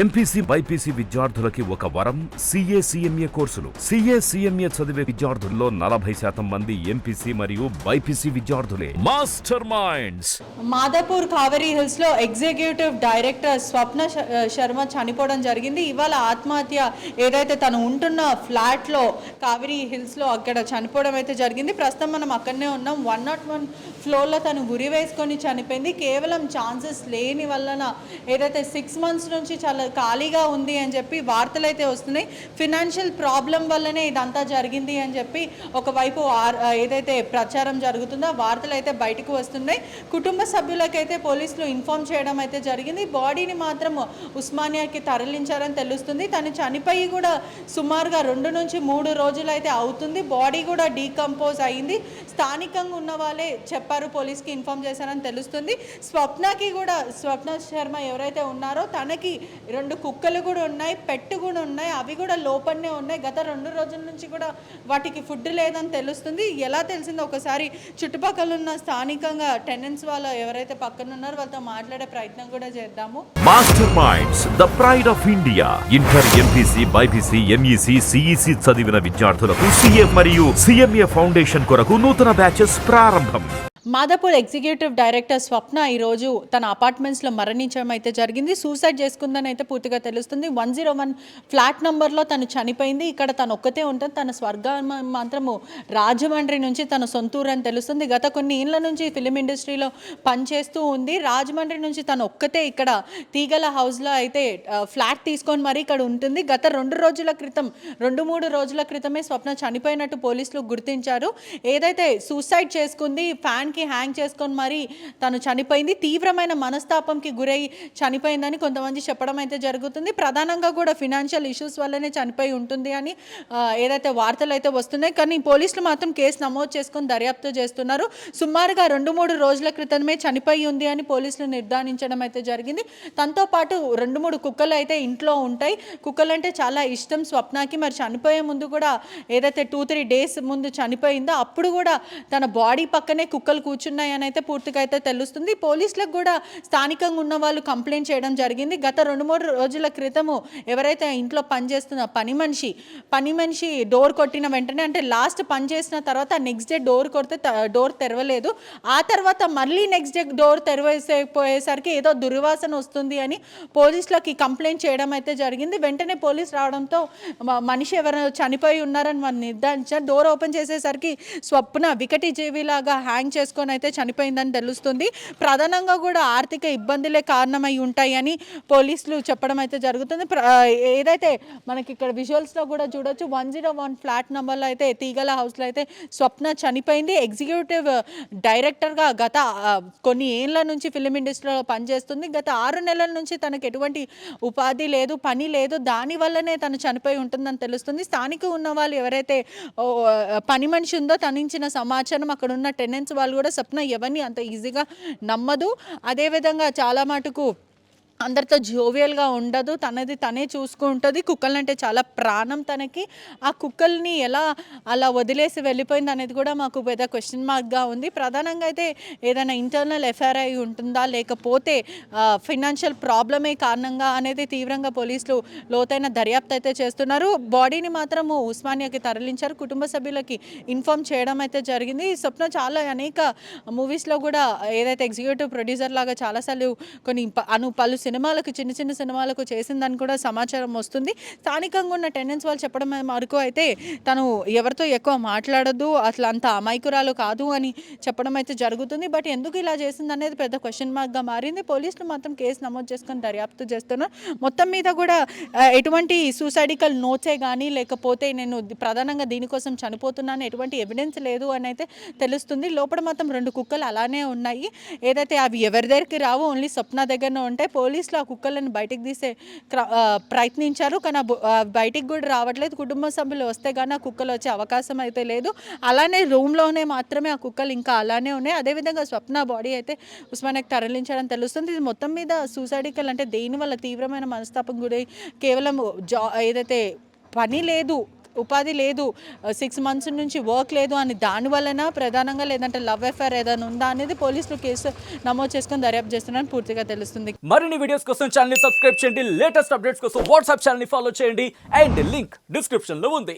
MPC BiPC విద్యార్థులకి ఒక వరం సీఏ సీఎంఏ కోర్సులు. సీఏ సీఎంఏ చదివే విద్యార్థుల్లో 40% మంది ఎంపీసీ మరియు బైపీసీ విద్యార్థులే. Master minds. Madhapur Kaveri hills లో ఎగ్జిక్యూటివ్ డైరెక్టర్ స్వప్న శర్మ చనిపోవడం జరిగింది. ఇవాళ ఆత్మహత్య ఏదైతే తను ఉంటున్న ఫ్లాట్ లో కావేరీ హిల్స్ లో అక్కడ చనిపోవడం అయితే జరిగింది. ప్రస్తుతం మనం అక్కడనే ఉన్నాం. 101 ఫ్లోర్ లో తను గురి వేసుకొని చనిపోయింది. కేవలం ఛాన్సెస్ లేని వలన ఏదైతే 6 months నుంచి చాలా ఖాళీగా ఉంది అని చెప్పి వార్తలు అయితే వస్తున్నాయి. ఫినాన్షియల్ ప్రాబ్లం వల్లనే ఇదంతా జరిగింది అని చెప్పి ఒకవైపు ఏదైతే ప్రచారం జరుగుతుందో వార్తలు అయితే బయటకు వస్తున్నాయి. కుటుంబ సభ్యులకైతే పోలీసులు ఇన్ఫార్మ్ చేయడం అయితే జరిగింది. బాడీని మాత్రం ఉస్మానియాకి తరలించారని తెలుస్తుంది. తను చనిపోయి కూడా సుమారుగా 2 నుంచి 3 రోజులు అయితే అవుతుంది. బాడీ కూడా డీకంపోజ్ అయింది. స్థానికంగా ఉన్న వాళ్ళే చెప్పారు, పోలీస్కి ఇన్ఫార్మ్ చేశారని తెలుస్తుంది. స్వప్నకి కూడా, స్వప్న శర్మ ఎవరైతే ఉన్నారో తనకి 2 కుక్కలు కూడా ఉన్నాయి, పెట్ కూడా ఉన్నాయి. అవి కూడా లోపలనే ఉన్నాయి. గత 2 రోజుల నుంచి కూడా వాటికి ఫుడ్ లేదని తెలుస్తుంది. ఎలా తెలిసిందో ఒకసారి చుట్టుపక్కల ఉన్న స్థానికంగా టెనెంట్స్ వాళ్ళు ఎవరైతే పక్కన ఉన్నారో వాళ్ళతో మాట్లాడే ప్రయత్నం కూడా చేద్దాము. Master minds, the pride of India. Inter, MPC, BiPC, MEC, CEC చదివిన విద్యార్థులకు సీఏ మరియు సీఎంఏ ఫౌండేషన్ కొరకు నూతన బ్యాచెస్ ప్రారంభం. మాదాపూర్ ఎగ్జిక్యూటివ్ డైరెక్టర్ స్వప్న ఈరోజు తన అపార్ట్మెంట్స్లో మరణించడం అయితే జరిగింది. సూసైడ్ చేసుకుందని అయితే పూర్తిగా తెలుస్తుంది. 101 ఫ్లాట్ నెంబర్లో తను చనిపోయింది. ఇక్కడ తను ఒక్కతే ఉంటుంది. తన స్వర్గం మాత్రము రాజమండ్రి నుంచి తన సొంతూరు అని తెలుస్తుంది. గత కొన్ని ఏళ్ళ నుంచి ఫిలిం ఇండస్ట్రీలో పనిచేస్తూ ఉంది. రాజమండ్రి నుంచి తను ఒక్కతే ఇక్కడ తీగల హౌస్లో అయితే ఫ్లాట్ తీసుకొని మరీ ఇక్కడ ఉంటుంది. గత 2-3 రోజుల క్రితమే స్వప్న చనిపోయినట్టు పోలీసులు గుర్తించారు. ఏదైతే సూసైడ్ చేసుకుంది, ఫ్యాన్ హ్యాంగ్ చేసుకొని మరి తను చనిపోయింది. తీవ్రమైన మనస్తాపంకి గురై చనిపోయిందని కొంతమంది చెప్పడం అయితే జరుగుతుంది. ప్రధానంగా కూడా ఫినాన్షియల్ ఇష్యూస్ వల్లనే చనిపోయి ఉంటుంది అని ఏదైతే వార్తలు అయితే వస్తున్నాయి. కానీ పోలీసులు మాత్రం కేసు నమోదు చేసుకొని దర్యాప్తు చేస్తున్నారు. సుమారుగా 2-3 రోజుల క్రితమే చనిపోయి ఉంది అని పోలీసులు నిర్ధారించడం అయితే జరిగింది. తనతో పాటు 2-3 కుక్కలు అయితే ఇంట్లో ఉంటాయి. కుక్కలు అంటే చాలా ఇష్టం స్వప్నకి. మరి చనిపోయే ముందు కూడా ఏదైతే 2-3 days ముందు చనిపోయిందో అప్పుడు కూడా తన బాడీ పక్కనే కుక్కలు కూర్చున్నాయని అయితే పూర్తిగా అయితే తెలుస్తుంది. పోలీసులకు కూడా స్థానికంగా ఉన్న వాళ్ళు కంప్లైంట్ చేయడం జరిగింది. గత 2-3 రోజుల క్రితము ఎవరైతే ఇంట్లో పనిచేస్తున్న పని మనిషి డోర్ కొట్టిన వెంటనే, అంటే లాస్ట్ పని చేసిన తర్వాత నెక్స్ట్ డే డోర్ కొడితే డోర్ తెరవలేదు. ఆ తర్వాత మళ్ళీ నెక్స్ట్ డే డోర్ తెరవేసిపోయేసరికి ఏదో దుర్వాసన వస్తుంది అని పోలీసులకి కంప్లైంట్ చేయడం అయితే జరిగింది. వెంటనే పోలీసు రావడంతో మనిషి ఎవరు చనిపోయి ఉన్నారని మనం నిర్ధారించారు. డోర్ ఓపెన్ చేసేసరికి స్వప్న వికటి జీవిలాగా హ్యాంగ్ చేసుకొని అయితే చనిపోయిందని తెలుస్తుంది. ప్రధానంగా కూడా ఆర్థిక ఇబ్బందులే కారణమై ఉంటాయని పోలీసులు చెప్పడం అయితే జరుగుతుంది. ఏదైతే మనకి ఇక్కడ విజువల్స్లో కూడా చూడొచ్చు, 101 ఫ్లాట్ నెంబర్లో అయితే తీగల హౌస్లో అయితే స్వప్న చనిపోయింది. ఎగ్జిక్యూటివ్ డైరెక్టర్గా గత కొన్ని ఏళ్ళ నుంచి ఫిలిం ఇండస్ట్రీలో పనిచేస్తుంది. గత 6 నెలల నుంచి తనకు ఎటువంటి ఉపాధి లేదు, పని లేదు. దానివల్లనే తను చనిపోయి ఉంటుందని తెలుస్తుంది. స్థానిక ఉన్న వాళ్ళు ఎవరైతే పని మనిషి ఉందో తనించిన సమాచారం అక్కడ ఉన్న టెనెంట్స్ వాళ్ళు కూడా స్వప్న ఎవరిని అంత ఈజీగా నమ్మదు. అదేవిధంగా చాలా మటుకు అందరితో జోవియల్గా ఉండదు. తనది తనే చూసుకుంటుంది. కుక్కలంటే చాలా ప్రాణం తనకి. ఆ కుక్కల్ని ఎలా అలా వదిలేసి వెళ్ళిపోయింది అనేది కూడా మాకు పెద్ద క్వశ్చన్ మార్క్గా ఉంది. ప్రధానంగా అయితే ఏదైనా ఇంటర్నల్ ఎఫ్ఐఆర్ అయి ఉంటుందా, లేకపోతే ఫినాన్షియల్ ప్రాబ్లమే కారణంగా అనేది తీవ్రంగా పోలీసులు లోతైన దర్యాప్తు అయితే చేస్తున్నారు. బాడీని మాత్రము ఉస్మానియాకి తరలించారు. కుటుంబ సభ్యులకి ఇన్ఫార్మ్ చేయడం అయితే జరిగింది. స్వప్న చాలా అనేక మూవీస్లో కూడా ఏదైతే ఎగ్జిక్యూటివ్ ప్రొడ్యూసర్ లాగా చాలాసార్లు పలు సినిమాలకు, చిన్న సినిమాలకు చేసిందని కూడా సమాచారం వస్తుంది. స్థానికంగా ఉన్న టెనెంట్స్ వాళ్ళు చెప్పడం వరకు అయితే తను ఎవరితో ఎక్కువ మాట్లాడదు, అసలు అంత అమాయకురాలు కాదు అని చెప్పడం అయితే జరుగుతుంది. బట్ ఎందుకు ఇలా చేసింది అనేది పెద్ద క్వశ్చన్ మార్క్గా మారింది. పోలీసులు మాత్రం కేసు నమోదు చేసుకొని దర్యాప్తు చేస్తున్నారు. మొత్తం మీద కూడా ఎటువంటి సూసైడికల్ నోట్సే కానీ, లేకపోతే నేను ప్రధానంగా దీనికోసం చనిపోతున్నాను ఎటువంటి ఎవిడెన్స్ లేదు అని అయితే తెలుస్తుంది. లోపల మాత్రం 2 కుక్కలు అలానే ఉన్నాయి. ఏదైతే అవి ఎవరి దగ్గరికి రావు, ఓన్లీ స్వప్న దగ్గరనే ఉంటాయి. పోలీసులు ఆ కుక్కలను బయటికి తీసే ప్రయత్నించారు, కానీ బయటికి కూడా రావట్లేదు. కుటుంబ సభ్యులు వస్తే కానీ ఆ కుక్కలు వచ్చే అవకాశం అయితే లేదు. అలానే రూమ్లోనే మాత్రమే ఆ కుక్కలు ఇంకా అలానే ఉన్నాయి. అదేవిధంగా స్వప్న బాడీ అయితే ఉస్మానియాకి తరలించడం తెలుస్తుంది. ఇది మొత్తం మీద సూసైడికల్ అంటే దేనివల్ల తీవ్రమైన మనస్తాపం గురై కేవలం ఏదైతే పని లేదు, ఉపాధి లేదు, 6 months నుంచి వర్క్ లేదు అని దాని వలన ప్రధానంగా, లేదంటే లవ్ అఫేర్ ఏదైనా ఉందా అనేది పోలీసులు కేసు నమోదు చేసుకొని దర్యాప్తు చేస్తున్నారని పూర్తిగా తెలుస్తుంది. మరిన్ని వీడియోస్ కోసం ఛానల్ ని సబ్స్క్రైబ్ చేయండి, లేటెస్ట్ అప్డేట్స్ కోసం వాట్సాప్ ఛానల్ ని ఫాలో చేయండి అండ్ లింక్ డిస్క్రిప్షన్ లో ఉంది.